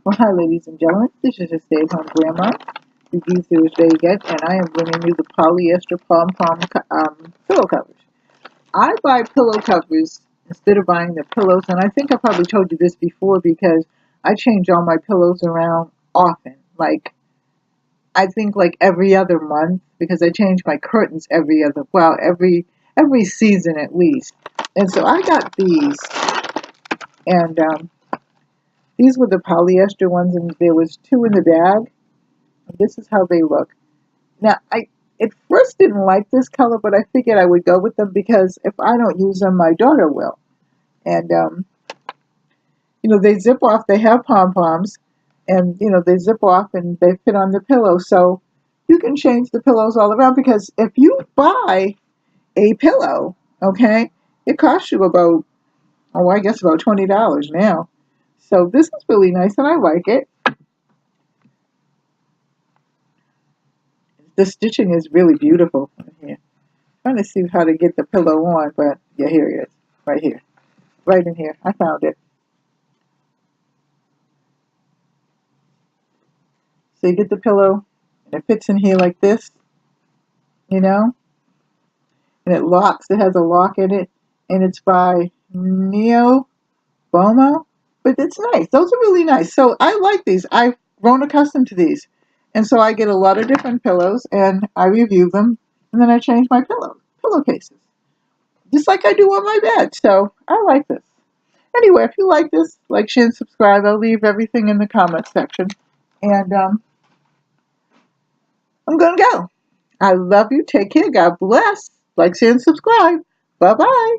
Well, hi, ladies and gentlemen. This is your stay-at-home grandma. Review Thursday again, and I am bringing you the polyester pom pom pillow covers. I buy pillow covers instead of buying the pillows, and I think I probably told you this before because I change all my pillows around often. Like I think like every other month because I change my curtains every season at least. And so I got these, and these were the polyester ones, and there was two in the bag. This is how they look. Now, I at first didn't like this color, but I figured I would go with them because if I don't use them, my daughter will. And they zip off. They have pom poms, and they zip off and they fit on the pillow. So you can change the pillows all around because if you buy a pillow, okay, it costs you about I guess about $20 now. So this is really nice, and I like it. The stitching is really beautiful here. Trying to see how to get the pillow on, but yeah, here it is, right here, right in here. I found it. So you get the pillow, and it fits in here like this, you know, and it locks. It has a lock in it, and it's by Neo Bomo, but it's nice. Those are really nice. So I like these. I've grown accustomed to these, and so I get a lot of different pillows, and I review them, and then I change my pillowcases, just like I do on my bed. So I like this. Anyway, if you like this, like, share, and subscribe. I'll leave everything in the comment section. And I'm going to go. I love you. Take care. God bless. Like, share, and subscribe. Bye-bye.